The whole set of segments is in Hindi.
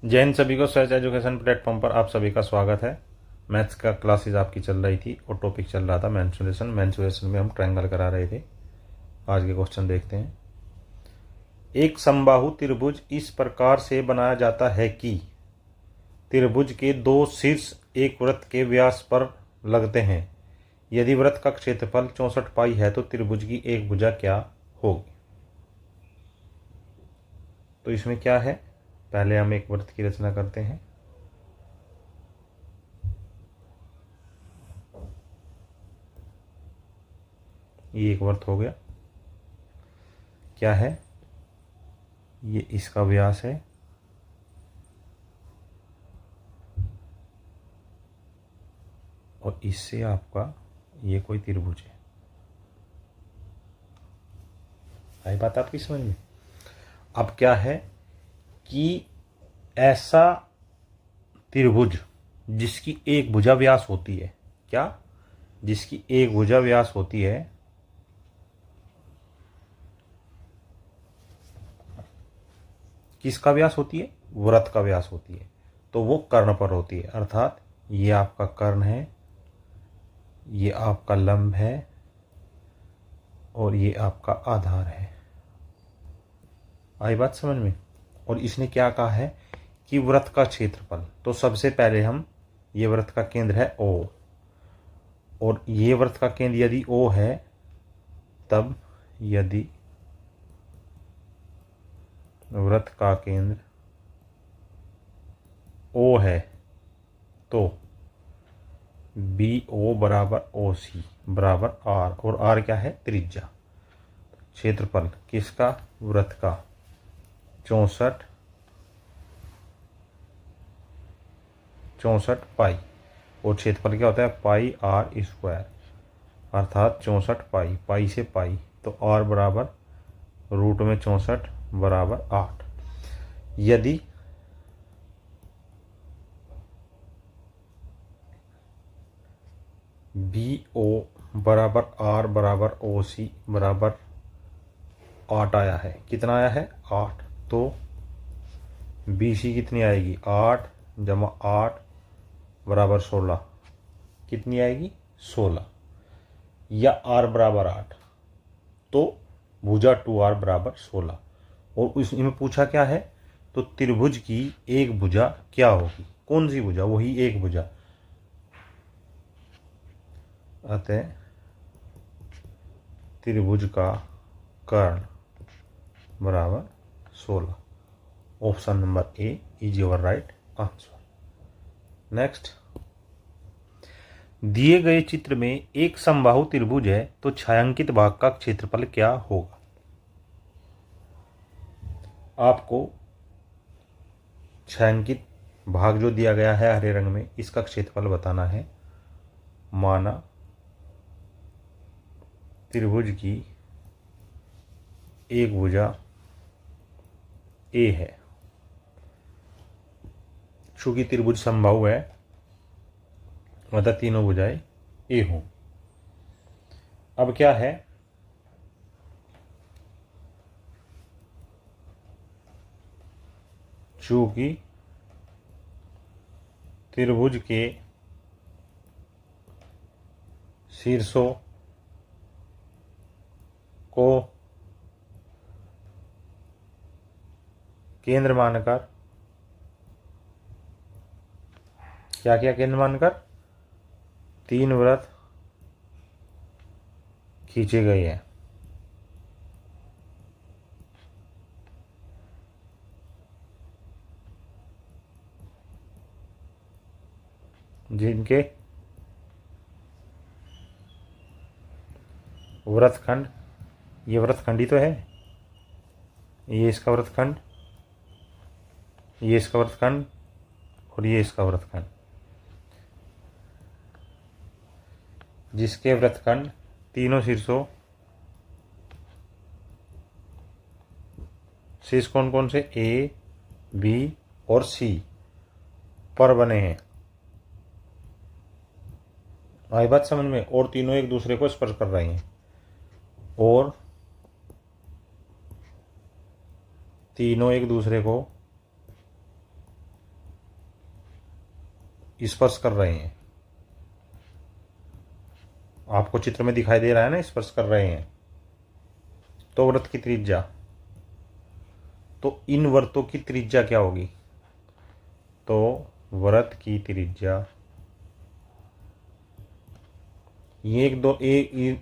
जय हिंद सभी को। सर्च एजुकेशन प्लेटफॉर्म पर आप सभी का स्वागत है। मैथ्स का क्लासेस आपकी चल रही थी और टॉपिक चल रहा था मेंस्ट्रुएशन। मेंस्ट्रुएशन में हम ट्रायंगल करा रहे थे। आज के क्वेश्चन देखते हैं। एक समबाहु त्रिभुज इस प्रकार से बनाया जाता है कि त्रिभुज के दो शीर्ष एक वृत्त के व्यास पर लगते हैं। यदि वृत्त का क्षेत्रफल 64 पाई है तो त्रिभुज की एक भुजा क्या होगी। तो इसमें क्या है, पहले हम एक वृत्त की रचना करते हैं। ये एक वृत्त हो गया। क्या है, ये इसका व्यास है और इससे आपका ये कोई त्रिभुज है। आई बात आपकी समझ में। अब क्या है कि ऐसा त्रिभुज जिसकी एक भुजा व्यास होती है, क्या, जिसकी एक भुजा व्यास होती है, किसका व्यास होती है, वृत्त का व्यास होती है, तो वो कर्ण पर होती है। अर्थात ये आपका कर्ण है, ये आपका लंब है और ये आपका आधार है। आई बात समझ में। और इसने क्या कहा है कि वृत्त का क्षेत्रफल, तो सबसे पहले हम, ये वृत्त का केंद्र है O और ये वृत्त का केंद्र यदि O है, तब यदि वृत्त का केंद्र O है तो BO बराबर OC बराबर R, और R क्या है, त्रिज्या। क्षेत्रफल किसका, वृत्त का 64 पाई, और क्षेत्रफल क्या होता है, पाई R स्क्वायर, अर्थात 64 पाई, पाई से पाई, तो R बराबर रूट में 64 बराबर 8। यदि BO बराबर R बराबर OC बराबर 8 आया है, कितना आया है, 8, तो BC कितनी आएगी, 8 जमा 8 बराबर 16, कितनी आएगी, 16, या R बराबर 8, तो भुजा 2R बराबर 16। और इसमें पूछा क्या है, तो त्रिभुज की एक भुजा क्या होगी, कौन सी भुजा, वही एक भुजा। अतः त्रिभुज का कर्ण बराबर 16। Option number A is your right answer. Next, दिए गए चित्र में एक समबाहु त्रिभुज है तो छायांकित भाग का क्षेत्रफल क्या होगा। आपको छायांकित भाग जो दिया गया है हरे रंग में, इसका क्षेत्रफल बताना है। माना त्रिभुज की एक भुजा ए है, चूंकि त्रिभुज समबाहु है, मतलब तीनों भुजाएं ए हों। अब क्या है, चूंकि त्रिभुज के शीर्षों को केंद्र मानकर, क्या क्या केंद्र मानकर, तीन वृत्त खींचे गए हैं। जिनके वृत्तखंड, ये वृत्तखंड ही तो है, ये इसका वृत्तखंड, ये इसका वृत्तखंड और ये इसका वृत्तखंड, जिसके वृत्तखंड तीनों शीर्षों, शीर्ष कौन कौन से, ए, बी और सी पर बने हैं। आई बात समझ में। और तीनों एक दूसरे को स्पर्श कर रहे हैं, और तीनों एक दूसरे को स्पर्श कर रहे हैं। आपको चित्र में दिखाई दे रहा है ना, स्पर्श कर रहे हैं। तो वृत्त की त्रिज्या, तो इन वृत्तों की त्रिज्या क्या होगी? तो वृत्त की त्रिज्या, ये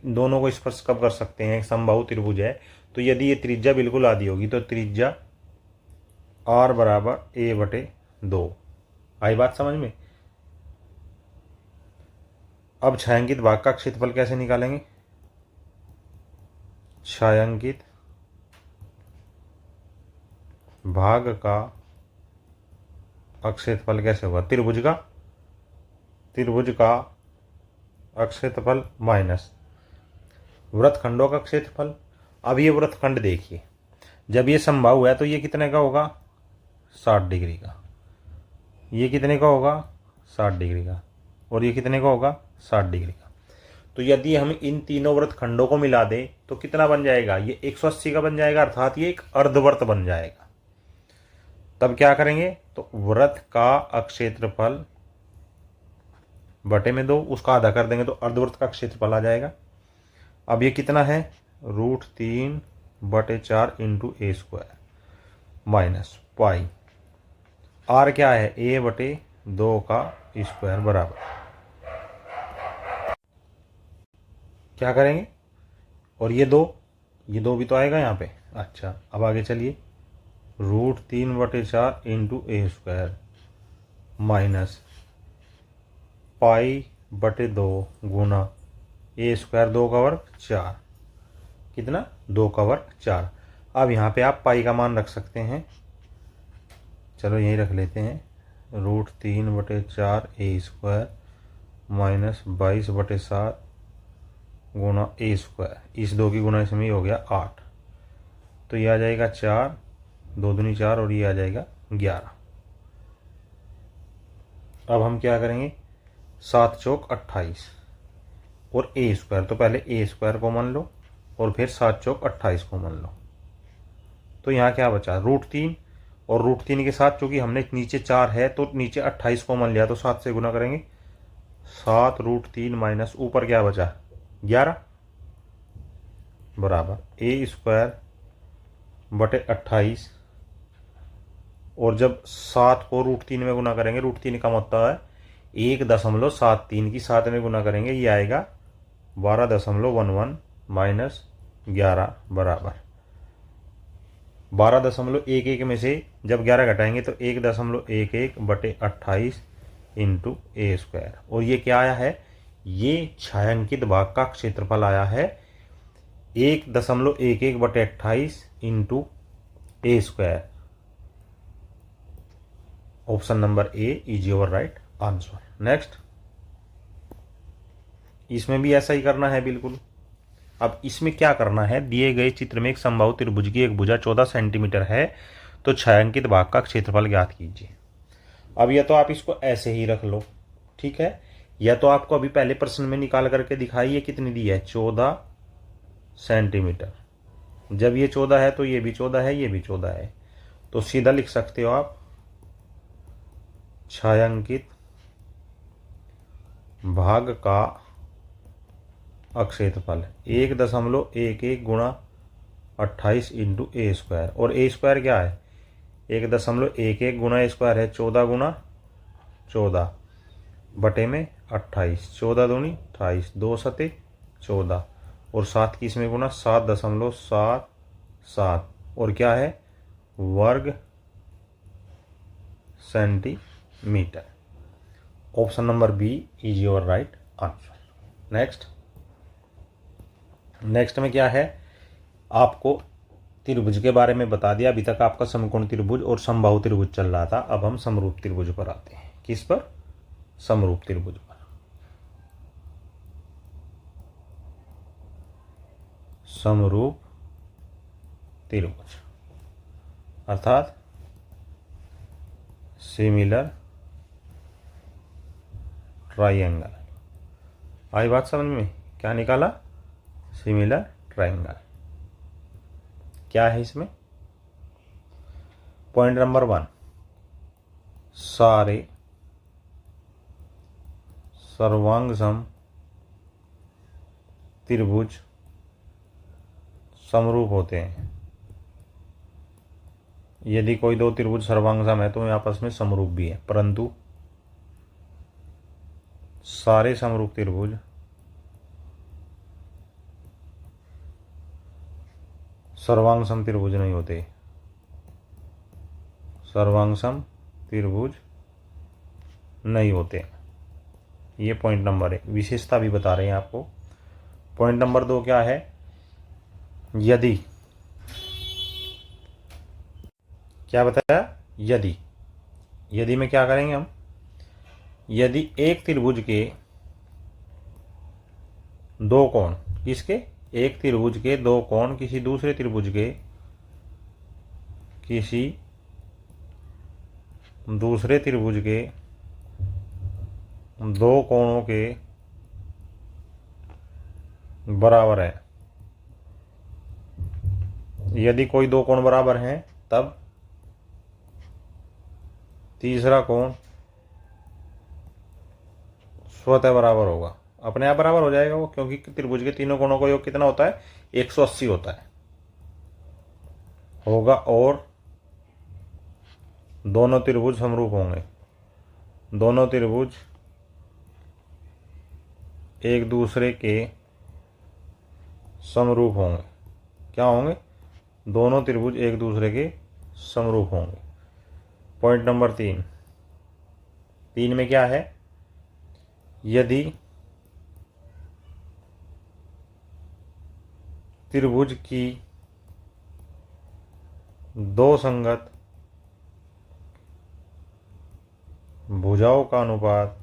दोनों को स्पर्श कब कर सकते हैं? एक समबाहु त्रिभुज है तो यदि ये त्रिज्या बिल्कुल आधी होगी तो त्रिज्या r बराबर a बटे 2। आई बात समझ में? अब छायांकित भाग का क्षेत्रफल कैसे निकालेंगे? छायांकित भाग का अक्षेत्रफल कैसे होगा? त्रिभुज का अक्षेत्रफल माइनस वृत्तखंडों का क्षेत्रफल। अब ये वृत्तखंड देखिए, जब ये समबाहु है तो ये कितने का होगा? 60 डिग्री का। ये कितने का होगा? 60 डिग्री का। और ये कितने का होगा? 60 डिग्री का। तो यदि हम इन तीनों वृत्तखंडों को मिला दें तो कितना बन जाएगा? ये 180 का बन जाएगा, अर्थात ये एक अर्धवृत्त बन जाएगा। तब क्या करेंगे? तो वृत्त का अक्षेत्रफल बटे में 2, उसका आधा कर देंगे तो अर्धवृत्त का क्षेत्रफल आ जाएगा। अब ये कितना है? √3/4 into a square minus pi. R क्या है? a/2 का स्क्वायर बराबर। क्या करेंगे? और ये दो भी तो आएगा यहाँ पे। अच्छा, अब आगे चलिए। √3/4 into a square minus π/2 Guna A square 2 का वर्ग 4। कितना? 2 का वर्ग 4। अब यहाँ पे आप पाई का मान रख सकते हैं। चलो यहीं रख लेते हैं। √3/4 ए स्क्वायर माइनस 22/7 गुना ए स्क्वायर। इस 2 की गुना इसमें ही हो गया 8। तो ये आ जाएगा 4, 2 दूनी 4 और ये आ जाएगा 11। अब हम क्या करेंगे? 7 चौक 28 और ए स्क्वायर, तो पहले ए स्क्वायर को मान लो और फिर 7 चौक 28 को मान लो। तो यहाँ क्या बचा? √3 और √3 के साथ चूंकि हमने नीचे 4 है तो नीचे 28 को मान लिया तो 7 से गुना करेंगे। 7 √3 माइनस ऊपर क्या बचा? 11 बराबर ए स्क्वायर बटे 28। और जब 7 को √3 में गुना करेंगे, √3 का मतलब है 1.73 की 7 में गुना करेंगे, ये आएगा 12.11 माइनस 11 बराबर 12.11 में से जब 11 घटाएंगे तो 1.11/28 इंटू ए स्क्वायर। और ये क्या आया है? ये छायांकित भाग का क्षेत्रफल आया है 1.11/28 into a square. Option number A is your right answer. Next, इसमें भी ऐसा ही करना है बिल्कुल। अब इसमें क्या करना है? दिए गए चित्र में एक समबाहु त्रिभुज की एक भुजा 14 सेंटीमीटर है, तो छायांकित भाग का क्षेत्रफल ज्ञात कीजिए। अब या तो आप इसको ऐसे ही रख लो, ठीक है, या तो आपको अभी पहले प्रश्न में निकाल करके दिखाइए कितनी दी है? 14 सेंटीमीटर। जब ये 14 है तो ये भी 14 है, ये भी 14 है, तो सीधा लिख सकते हो आप छायांकित भाग का अक्षेत्रफल 1.11 गुणा 28 इंटू ए स्क्वायर। और ए स्क्वायर क्या है? 1.11 गुणा ए स्क्वायर है 14 गुणा 14 बटे में 28। 14 दूनी 28, 2 सते 14 और 7 की इसमें गुना 7.77 और क्या है? वर्ग centimetre. Option number B is your right answer. Next में क्या है? आपको त्रिभुज के बारे में बता दिया। अभी तक आपका समकोण त्रिभुज और समबाहु त्रिभुज चल रहा था। अब हम समरूप त्रिभुज पर आते हैं। किस पर? समरूप त्रिभुज पर। समरूप त्रिभुज अर्थात सिमिलर ट्राइंगल। आई बात समझ में? क्या निकाला? Similar triangle. क्या है इसमें? पॉइंट नंबर 1, सारे सर्वांग सम त्रिभुज समरूप होते हैं। यदि कोई दो त्रिभुज सर्वांग सम है तो वे आपस में समरूप भी है, परंतु सारे समरूप त्रिभुज सर्वांग सम त्रिभुज नहीं होते। सर्वांग सम त्रिभुज नहीं होते। ये पॉइंट नंबर 1, विशेषता भी बता रहे हैं आपको। पॉइंट नंबर 2 क्या है? यदि, क्या बताया? यदि में क्या करेंगे हम? यदि एक त्रिभुज के दो कोण, किसके? एक त्रिभुज के दो कोण किसी दूसरे त्रिभुज के दो कोणों के बराबर है। यदि कोई दो कोण बराबर हैं तब तीसरा कोण स्वतः बराबर होगा, अपने आप बराबर हो जाएगा वो, क्योंकि त्रिभुज के तीनों कोणों का योग कितना होता है? 180 होता है होगा, और दोनों त्रिभुज समरूप होंगे। दोनों त्रिभुज एक दूसरे के समरूप होंगे। क्या होंगे? दोनों त्रिभुज एक दूसरे के समरूप होंगे। पॉइंट नंबर 3 में क्या है? यदि त्रिभुज की दो संगत भुजाओं का अनुपात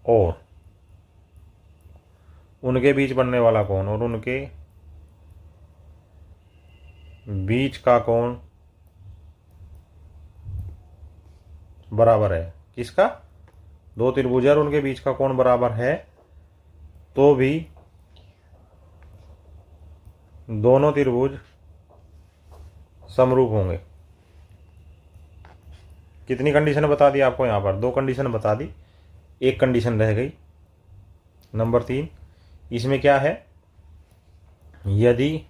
और उनके बीच बनने वाला कोण और उनके बीच का कोण बराबर है। किसका? दो त्रिभुज और उनके बीच का कोण बराबर है, तो भी दोनों त्रिभुज समरूप होंगे। कितनी कंडीशन बता दी आपको? यहां पर 2 कंडीशन बता दी, एक कंडीशन रह गई, नंबर 3। इसमें क्या है? यदि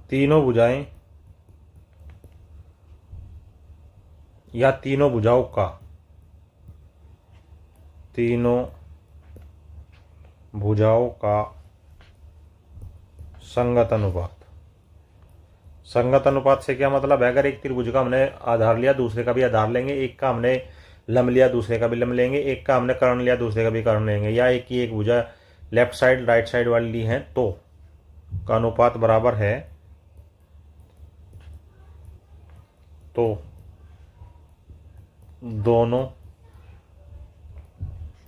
तीनों भुजाएं या तीनों भुजाओं का संगत अनुपात से क्या मतलब है? अगर एक त्रिभुज का हमने आधार लिया, दूसरे का भी आधार लेंगे, एक का हमने लंब लिया, दूसरे का भी लंब लेंगे, एक का हमने कर्ण लिया, दूसरे का भी कर्ण लेंगे, या एक की एक भुजा लेफ्ट साइड राइट साइड वाली ली है, तो का अनुपात बराबर है, तो दोनों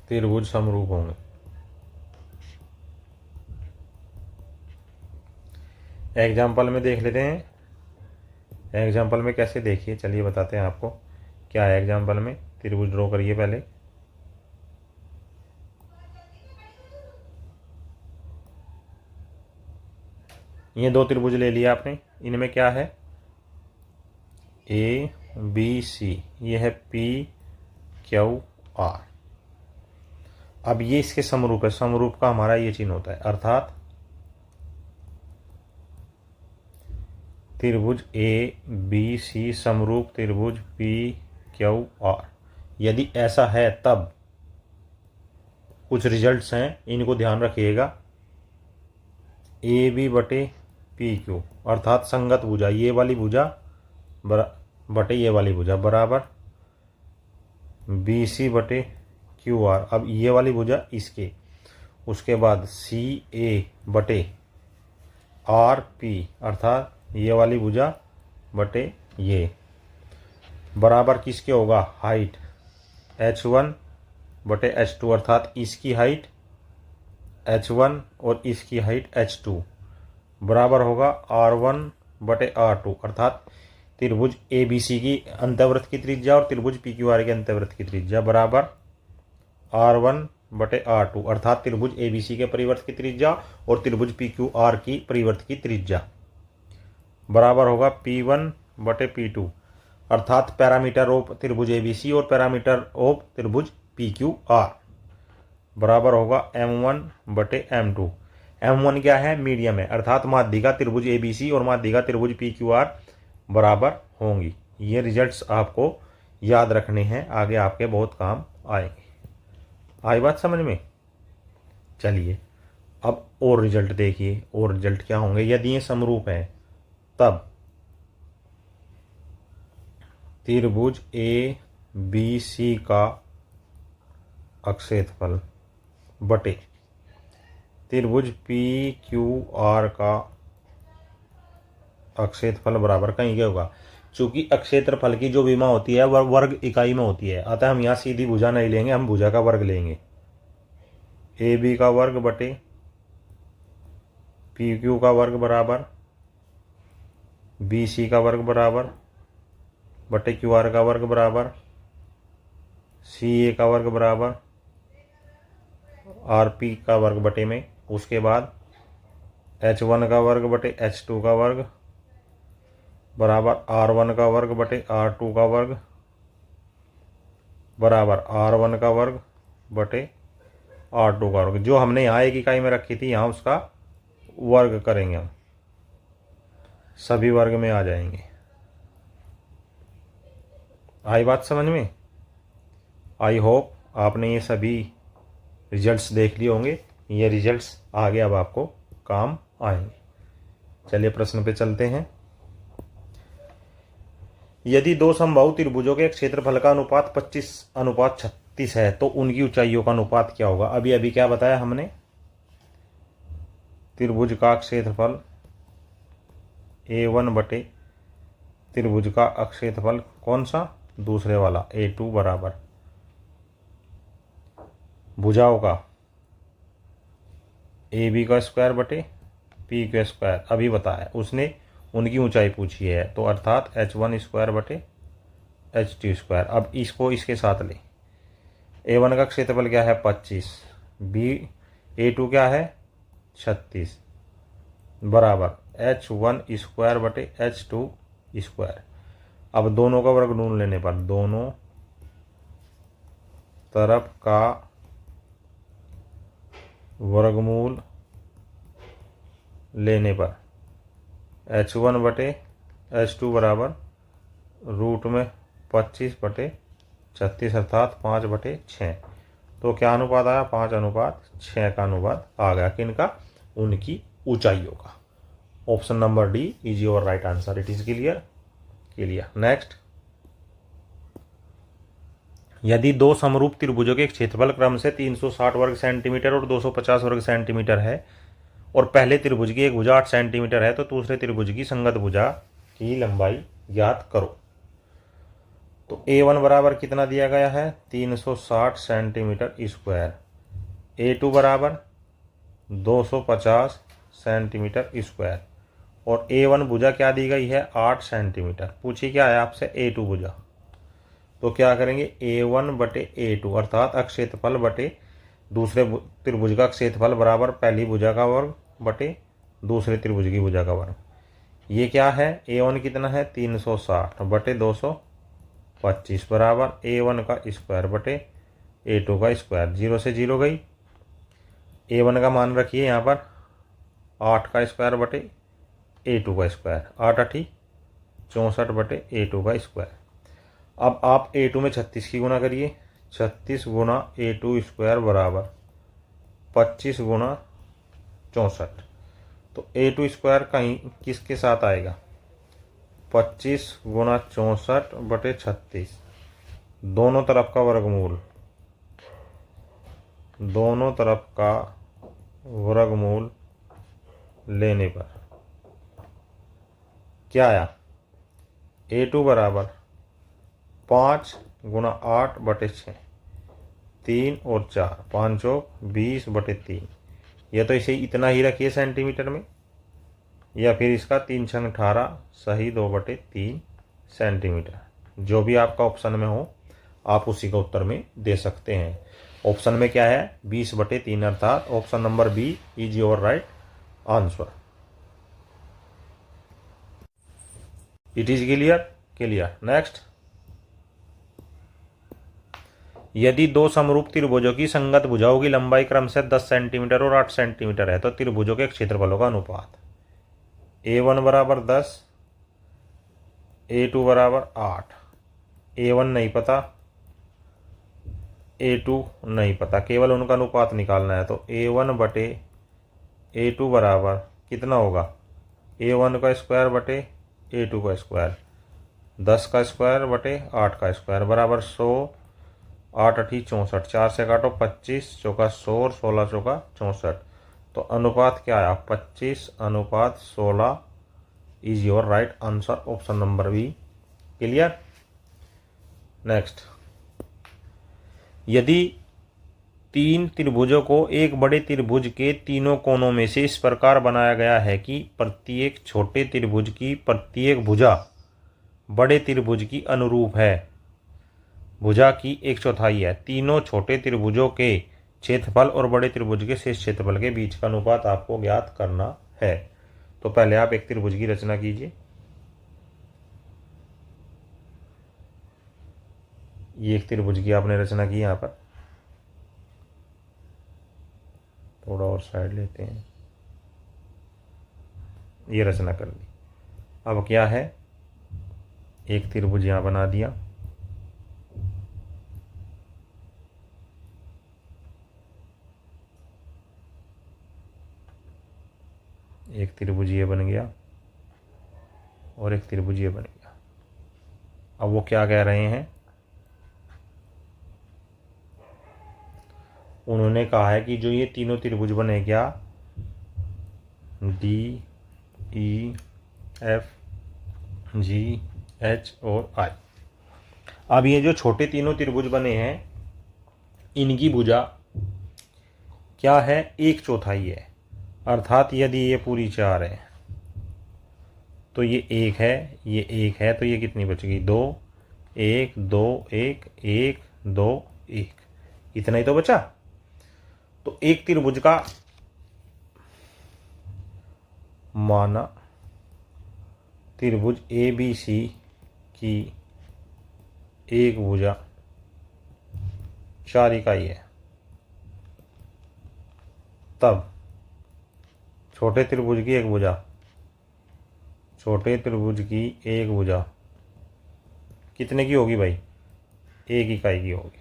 त्रिभुज समरूप होंगे। एग्जाम्पल में देख लेते हैं। एग्जाम्पल में कैसे देखिए, चलिए बताते हैं आपको क्या है एग्जाम्पल में। त्रिभुज ड्रॉ करिए पहले। ये 2 त्रिभुज ले लिया आपने, इनमें क्या है? ए बी सी, ये है पी क्यू आर। अब ये इसके समरूप है। समरूप का हमारा ये चिन्ह होता है, अर्थात त्रिभुज ए बी सी समरूप त्रिभुज पी क्यू आर। यदि ऐसा है तब कुछ रिजल्ट्स हैं, इनको ध्यान रखिएगा। ए बी बटे पी क्यू, अर्थात संगत भुजा, ये वाली भुजा बटे ये वाली भुजा बराबर बी सी बटे क्यू आर। अब ये वाली भुजा इसके, उसके बाद सी ए बटे आर पी, अर्थात ये वाली भुजा बटे ये, बराबर किसके होगा? हाइट h1 बटे h2, अर्थात इसकी हाइट h1 और इसकी हाइट h2 बराबर होगा r1 बटे r2, अर्थात त्रिभुज ABC की अंतःवृत्त की त्रिज्या और त्रिभुज PQR के अंतःवृत्त की त्रिज्या बराबर r1 बटे r2, अर्थात त्रिभुज ABC के परिवर्त की त्रिज्या और त्रिभुज PQR की परिवर्त की त्रिज्या बराबर होगा P1 बटे P2, अर्थात पैरामीटर ऑफ त्रिभुज ABC और पैरामीटर ऑफ त्रिभुज PQR बराबर होगा M1/M2। M1 क्या है? मीडियम है, अर्थात माध्यिका त्रिभुज ABC और माध्यिका त्रिभुज PQR बराबर होंगी। ये रिजल्ट्स आपको याद रखने हैं, आगे आपके बहुत काम आएंगे। आई बात समझ में? चलिए अब और रिजल्ट देखिए। और रिजल्ट क्या होंगे? यदि ये समरूप हैं तब त्रिभुज ABC का अक्षेत्रफल बटे त्रिभुज PQR का अक्षेत्रफल बराबर कहीं क्या होगा? चूंकि अक्षेत्रफल की जो विमा होती है वह वर्ग इकाई में होती है, अतः हम यहाँ सीधी भुजा नहीं लेंगे, हम भुजा का वर्ग लेंगे। AB का वर्ग बटे PQ का वर्ग बराबर BC का वर्ग बराबर बटे QR का वर्ग बराबर CA का वर्ग बराबर RP का वर्ग बटे में, उसके बाद H1 का वर्ग बटे H2 का वर्ग बराबर R1 का वर्ग बटे R2 का वर्ग बराबर R1 का वर्ग बटे R2 का वर्ग। जो हमने यहाँ एक इकाई में रखी थी यहाँ उसका वर्ग करेंगे हम, सभी वर्ग में आ जाएंगे। आई बात समझ में? आई होप आपने ये सभी रिजल्ट्स देख लिए होंगे। ये रिजल्ट्स आगे अब आपको काम आएंगे। चलिए प्रश्न पे चलते हैं। यदि दो समबाहु त्रिभुजों के क्षेत्रफल का अनुपात 25:36 है तो उनकी ऊंचाइयों का अनुपात क्या होगा? अभी अभी क्या बताया हमने? त्रिभुज का क्षेत्रफल A1 बटे त्रिभुज का क्षेत्रफल कौन सा? दूसरे वाला A2 बराबर भुजाओं का AB का स्क्वायर बटे P का स्क्वायर। अभी बताया उसने, उनकी ऊंचाई पूछी है, तो अर्थात H1 स्क्वायर बटे H2 स्क्वायर। अब इसको इसके साथ ले। A1 का क्षेत्रफल क्या है? 25। A2 क्या है? 36 बराबर H1 स्क्वायर बटे H2 स्क्वायर। अब दोनों का वर्ग ढूंढ लेने पर दोनों तरफ का वर्गमूल लेने पर H1 बटे H2 बराबर रूट में 25/36 अर्थात 5/6। तो क्या अनुपात आया? 5:6 का अनुपात आ गया। किनका? उनकी ऊंचाइयों का। Option number D is your right answer. It is clear? Clear. Next, यदि दो समरूप त्रिभुजों के क्षेत्रफल क्रम से 360 वर्ग सेंटीमीटर और 250 वर्ग सेंटीमीटर है और पहले त्रिभुज की एक भुजा 8 सेंटीमीटर है तो दूसरे त्रिभुज की संगत भुजा की लंबाई ज्ञात करो। तो A1 बराबर कितना दिया गया है? 360 सेंटीमीटर स्क्वायर। A2 बराबर 250 सेंटीमीटर स्क्वायर और A1 भुजा क्या दी गई है? 8 सेंटीमीटर। पूछी क्या है आपसे? A2 भुजा। तो क्या करेंगे? A1 बटे A2 अर्थात अक्षेत्रफल बटे दूसरे त्रिभुज का क्षेत्रफल बराबर पहली भुजा का वर्ग बटे दूसरे त्रिभुज की भुजा का वर्ग। ये क्या है? A1 कितना है? 360 बटे 225 बराबर A1 का स्क्वायर बटे A2 का स्क्वायर। 0 से 0 गई। A1 का मान रखिए यहाँ पर 8 का स्क्वायर बटे A2 का स्क्वायर। 8 8 64 बटे A2 का स्क्वायर। अब आप A2 में 36 की गुना करिए। 36 गुना A2 स्क्वायर बराबर 25 गुना 64। तो A2 स्क्वायर कहीं किसके साथ आएगा? 25 गुना 64 बटे 36। दोनों तरफ का वर्गमूल, दोनों तरफ का वर्गमूल लेने पर क्या आया? A2 बराबर 5 गुना 8 बटे 6, 3 और 4, 5 और 20 बटे 3। यह तो इसे इतना ही रखिए सेंटीमीटर में, या फिर इसका 3 छंग 18 सही 2 बटे 3 सेंटीमीटर। जो भी आपका ऑप्शन में हो आप उसी का उत्तर में दे सकते हैं। ऑप्शन में क्या है? 20 बटे 3 अर्थात option number B is your right answer. It is clear? Clear. Next, यदि दो समरूप त्रिभुजों की संगत भुजाओं की लंबाई क्रमशः 10 सेंटीमीटर और 8 सेंटीमीटर है तो त्रिभुजों के क्षेत्रफलों का अनुपात A1 बराबर 10, A2 बराबर 8। A1 नहीं पता, A2 नहीं पता, केवल उनका अनुपात निकालना है। तो A1 बटे A2 बराबर कितना होगा, A1 का स्क्वायर बटे A2 का स्क्वायर, 10 का स्क्वायर बटे 8 का स्क्वायर बराबर 100, 8 अठी 64, 4 से काटो 25, चौका 100 और 16 चौका 64। तो अनुपात क्या आया, 25:16 is your right answer, option number B. Clear. Next, यदि तीन त्रिभुजों को एक बड़े त्रिभुज के तीनों कोनों में से इस प्रकार बनाया गया है कि प्रत्येक छोटे त्रिभुज की प्रत्येक भुजा बड़े त्रिभुज की अनुरूप है, भुजा की 1/4 है, तीनों छोटे त्रिभुजों के क्षेत्रफल और बड़े त्रिभुज के शेष क्षेत्रफल के बीच का अनुपात आपको ज्ञात करना है। तो पहले आप एक त्रिभुज की रचना कीजिए। ये एक त्रिभुज की आपने रचना की, यहां पर थोड़ा और साइड लेते हैं, ये रचना कर दी। अब क्या है, एक त्रिभुज यहां बना दिया, एक त्रिभुज ये बन गया और एक त्रिभुज ये बन गया। अब वो क्या कह रहे हैं, उन्होंने कहा है कि जो ये तीनों त्रिभुज बने, क्या, DEFGH और I। अब ये जो छोटे तीनों त्रिभुज बने हैं, इनकी भुजा क्या है, 1/4 है। अर्थात यदि ये पूरी 4 है तो ये 1 है, ये 1 है, तो ये कितनी बचेगी, 2, 1, 2, 1, 1, 2, 1, इतना ही तो बचा। तो एक त्रिभुज का माना त्रिभुज ABC की एक भुजा 4 इकाई है, तब छोटे त्रिभुज की एक भुजा, छोटे त्रिभुज की एक भुजा कितने की होगी भाई, 1 इकाई की होगी।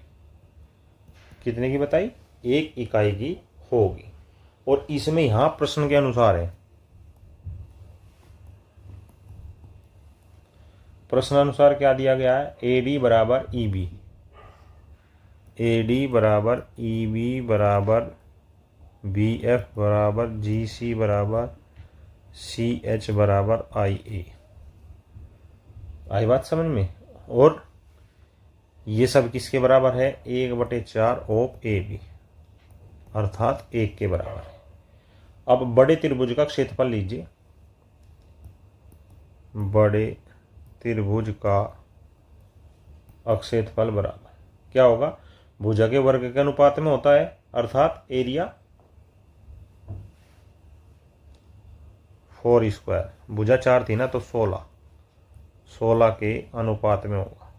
कितने की बताई, 1 इकाई की होगी। और इसमें यहां प्रश्न के अनुसार है, प्रश्न अनुसार क्या दिया गया है, AD बराबर EB, AD बराबर EB बराबर BF बराबर GC बराबर CH बराबर IA। आई बात समझ में। और ये सब किसके बराबर है, 1/4 ऑफ AB, अर्थात 1 के बराबर है। अब बड़े त्रिभुज का क्षेत्रफल लीजिए, बड़े त्रिभुज का क्षेत्रफल बराबर क्या होगा, भुजा के वर्ग के अनुपात में होता है, अर्थात एरिया 4²। भुजा 4 थी ना, तो 16 के अनुपात में होगा।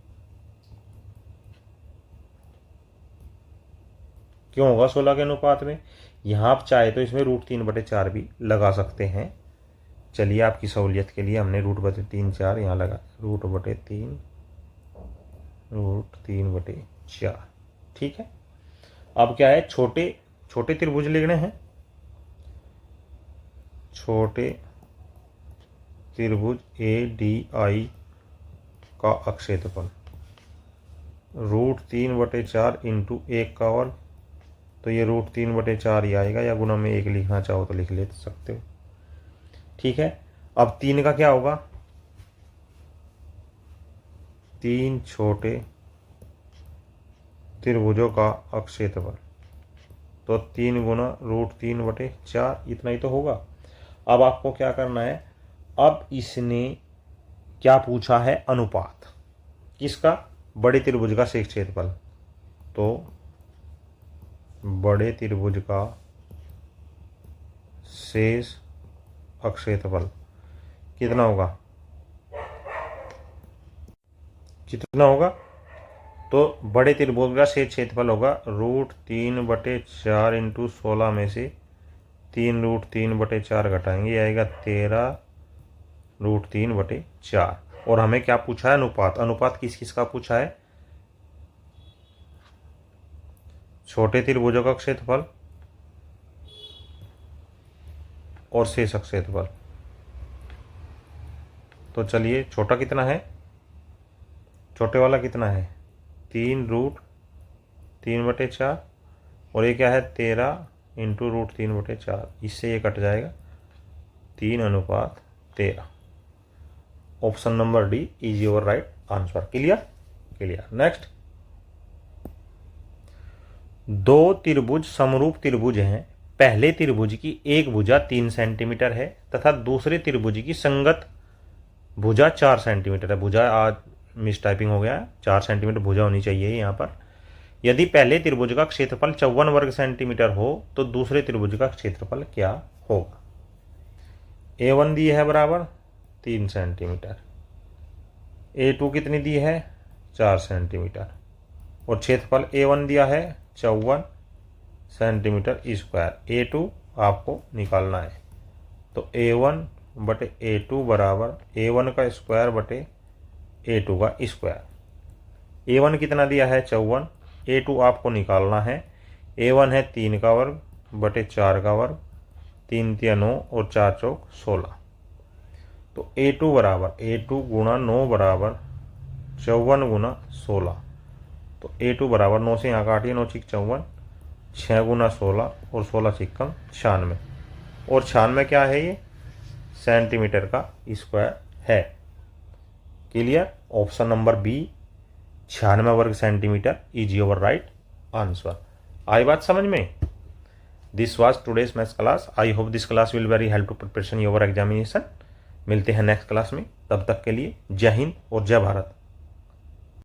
क्यों होगा 16 के अनुपात में, यहां आप चाहे तो इसमें √3/4 भी लगा सकते हैं। चलिए आपकी सहूलियत के लिए हमने √3 4 यहाँ लगा, √3/4, ठीक है। अब क्या है, छोटे छोटे त्रिभुज लिखने हैं, छोटे त्रिभुज ADI का क्षेत्रफल √3/4 इंटू 1 का वर्ग, तो ये √3/4 ही आएगा, या गुना में 1 लिखना चाहो तो लिख ले सकते हो, ठीक है। अब 3 का क्या होगा, 3 छोटे त्रिभुजों का क्षेत्रफल, तो 3 गुना √3/4, इतना ही तो होगा। अब आपको क्या करना है, अब इसने क्या पूछा है, अनुपात किसका, बड़े त्रिभुज का शेष क्षेत्रफल, तो बड़े त्रिभुज का शेष क्षेत्रफल कितना होगा, कितना होगा, तो बड़े त्रिभुज का शेष क्षेत्रफल होगा √3/4 इंटू 16 में से 3√3/4 घटाएंगे, ये आएगा 13√3/4। और हमें क्या पूछा है, अनुपात। अनुपात किस किस का पूछा है, छोटे त्रिभुजों का क्षेत्रफल और शेष क्षेत्रफल। तो चलिए, छोटा कितना है, छोटे वाला कितना है 3√3/4 और ये क्या है 13 इंटू √3/4, इससे ये कट जाएगा 3:13। Option number D is your right answer. Clear clear. Next, दो त्रिभुज समरूप त्रिभुज हैं। पहले त्रिभुज की एक भुजा 3 सेंटीमीटर है तथा दूसरे त्रिभुज की संगत भुजा 4 सेंटीमीटर है। भुजा आज मिस टाइपिंग हो गया है, 4 सेंटीमीटर भुजा होनी चाहिए यहाँ पर। यदि पहले त्रिभुज का क्षेत्रफल 54 वर्ग सेंटीमीटर हो तो दूसरे त्रिभुज का क्षेत्रफल क्या होगा। A1 दी है बराबर 3 सेंटीमीटर, A2 कितनी दी है 4 सेंटीमीटर और क्षेत्रफल A1 दिया है 54 सेंटीमीटर स्क्वायर। A2 आपको निकालना है, तो A1/A2 बराबर A1 का स्क्वायर बटे A2 का स्क्वायर। A1 कितना दिया है 54, A2 आपको निकालना है। A1 है 3 का वर्ग बटे 4 का वर्ग, 3 × 9 और 4 × 16। तो A2 बराबर A2 गुणा 9 बराबर 54 गुणा 16। तो A2 बराबर 9 से यहाँ काटिए, 9 × 6 = 54, 6 गुणा 16 और 16 × 6 = 96। और 96 क्या है, ये सेंटीमीटर का स्क्वायर है। क्लियर। ऑप्शन नंबर बी 96 वर्ग centimetre is your right answer. आई बात समझ में। This was today's maths class. I hope this class will very help to preparation your examination. मिलते हैं नेक्स्ट क्लास में, तब तक के लिए जय हिंद और जय भारत।